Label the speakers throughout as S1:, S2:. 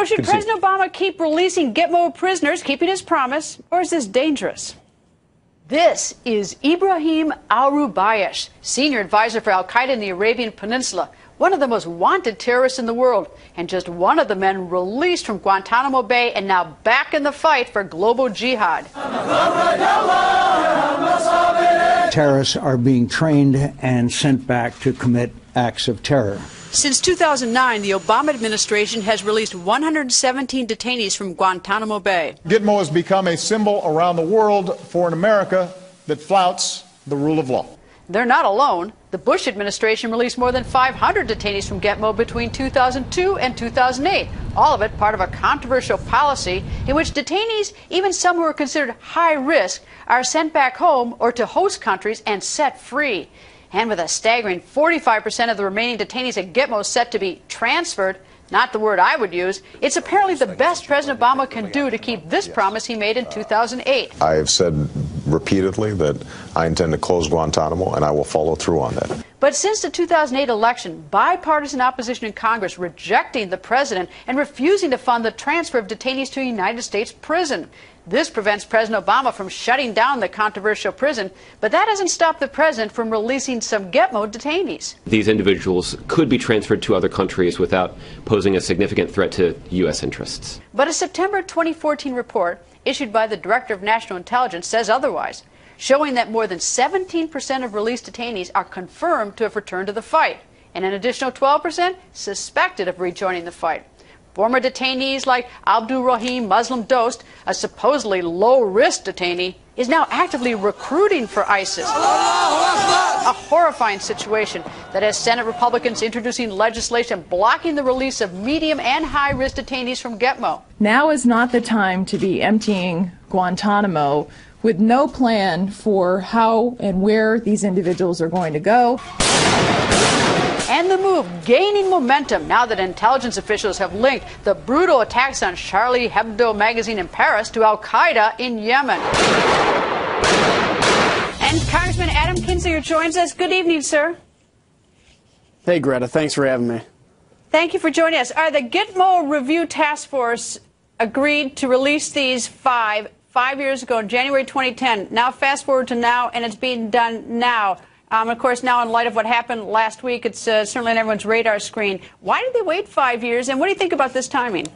S1: So should President Obama keep releasing Gitmo prisoners, keeping his promise, or is this dangerous? This is Ibrahim al-Rubaysh, senior advisor for al-Qaeda in the Arabian Peninsula, one of the most wanted terrorists in the world, and just one of the men released from Guantanamo Bay and now back in the fight for global jihad.
S2: Terrorists are being trained and sent back to commit acts of terror.
S1: Since 2009, the Obama administration has released 117 detainees from Guantanamo Bay.
S3: Gitmo has become a symbol around the world for an America that flouts the rule of law.
S1: They're not alone. The Bush administration released more than 500 detainees from Gitmo between 2002 and 2008, all of it part of a controversial policy in which detainees, even some who are considered high risk, are sent back home or to host countries and set free. And with a staggering 45% of the remaining detainees at Gitmo set to be transferred, not the word I would use, it's apparently the best President Obama can do to keep this promise he made in 2008.
S4: I have said repeatedly that I intend to close Guantanamo, and I will follow through on that.
S1: But since the 2008 election, bipartisan opposition in Congress rejecting the president and refusing to fund the transfer of detainees to a United States prison. This prevents President Obama from shutting down the controversial prison, but that hasn't stopped the president from releasing some Gitmo detainees.
S5: These individuals could be transferred to other countries without posing a significant threat to U.S. interests.
S1: But a September 2014 report issued by the Director of National Intelligence says otherwise, showing that more than 17% of released detainees are confirmed to have returned to the fight, and an additional 12% suspected of rejoining the fight. Former detainees like Abdul Rahim Muslim Dost, a supposedly low-risk detainee, is now actively recruiting for ISIS. A horrifying situation that has Senate Republicans introducing legislation blocking the release of medium and high-risk detainees from Gitmo.
S6: Now is not the time to be emptying Guantanamo with no plan for how and where these individuals are going to go.
S1: And the move gaining momentum now that intelligence officials have linked the brutal attacks on Charlie Hebdo magazine in Paris to al-Qaeda in Yemen. And Congressman Adam Kinzinger joins us. Good evening, sir.
S7: Hey, Greta. Thanks for having me.
S1: Thank you for joining us. The Gitmo Review Task Force agreed to release these five years ago in January 2010. Now fast forward to now, and it's being done now. Of course, now in light of what happened last week, it's certainly on everyone's radar screen. Why did they wait 5 years, and what do you think about this timing?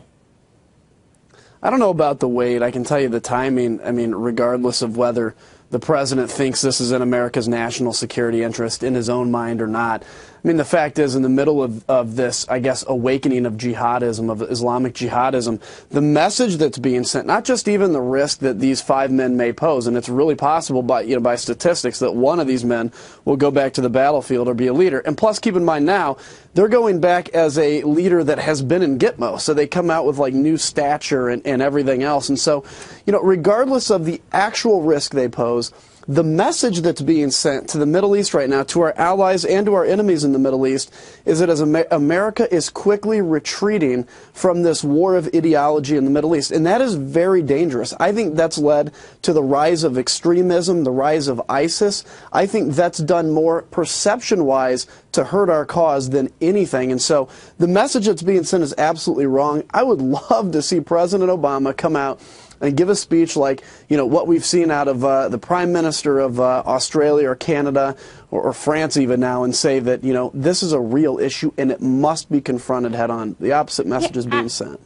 S7: I don't know about the wait. I can tell you the timing. I mean, regardless of whether the president thinks this is in America's national security interest in his own mind or not. I mean, the fact is, in the middle of this, I guess, awakening of jihadism, of Islamic jihadism, the message that's being sent, not just even the risk that these 5 men may pose, and it's really possible by statistics that one of these men will go back to the battlefield or be a leader. And plus, keep in mind now, they're going back as a leader that has been in Gitmo, so they come out with like new stature and everything else. And so, regardless of the actual risk they pose, the message that's being sent to the Middle East right now, to our allies and to our enemies in the Middle East, is that as America is quickly retreating from this war of ideology in the Middle East. And that is very dangerous. I think that's led to the rise of extremism, the rise of ISIS. I think that's done more perception-wise to hurt our cause than anything. And so the message that's being sent is absolutely wrong. I would love to see President Obama come out and give a speech like, what we've seen out of the Prime Minister of Australia or Canada or France even now, and say that, this is a real issue and it must be confronted head on. The opposite message is being sent.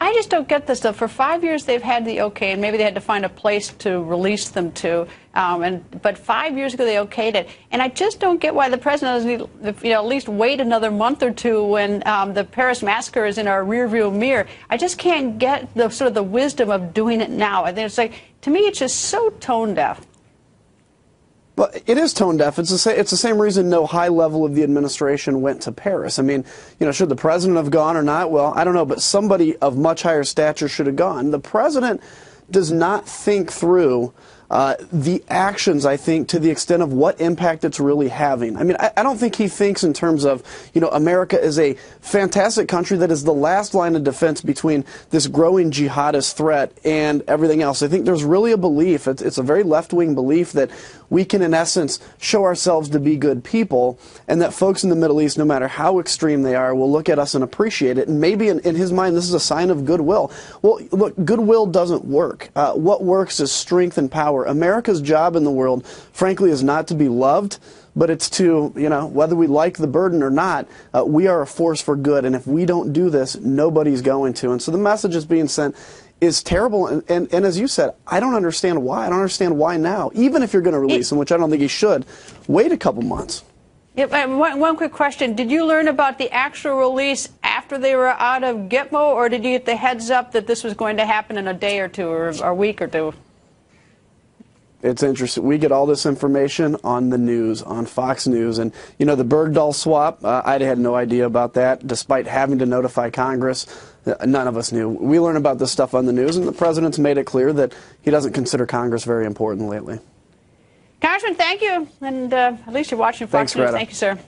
S1: I just don't get this stuff. For 5 years they've had the okay, and maybe they had to find a place to release them to. But 5 years ago they okayed it, and I just don't get why the president doesn't, at least wait another month or two when the Paris massacre is in our rearview mirror. I just can't get the sort of the wisdom of doing it now. I think it's like, to me, it's just so tone deaf.
S7: But it is tone deaf. It's the same reason no high level of the administration went to Paris. I mean, should the president have gone or not? Well, I don't know, but somebody of much higher stature should have gone. The president does not think through the actions, I think, to the extent of what impact it's really having. I mean, I don't think he thinks in terms of, America is a fantastic country that is the last line of defense between this growing jihadist threat and everything else. I think there's really a belief, it's a very left-wing belief, that we can, in essence, show ourselves to be good people, and that folks in the Middle East, no matter how extreme they are, will look at us and appreciate it. And maybe in his mind, this is a sign of goodwill. Well, look, goodwill doesn't work. What works is strength and power. America's job in the world, frankly, is not to be loved, but it's to, you know, whether we like the burden or not, we are a force for good. And if we don't do this, nobody's going to. And so the message is being sent is terrible, and as you said, I don't understand why. I don't understand why now. Even if you're going to release him, which I don't think he should, wait a couple months.
S1: Yeah, one quick question. Did you learn about the actual release after they were out of Gitmo, or did you get the heads up that this was going to happen in a day or two or a week or two?
S7: It's interesting. We get all this information on the news, on Fox News. And, you know, the Bergdahl swap, I had no idea about that, despite having to notify Congress. None of us knew. We learn about this stuff on the news, and the president's made it clear that he doesn't consider Congress very important lately.
S1: Congressman, thank you. And at least you're watching Fox News.
S7: Greta.
S1: Thank you, sir.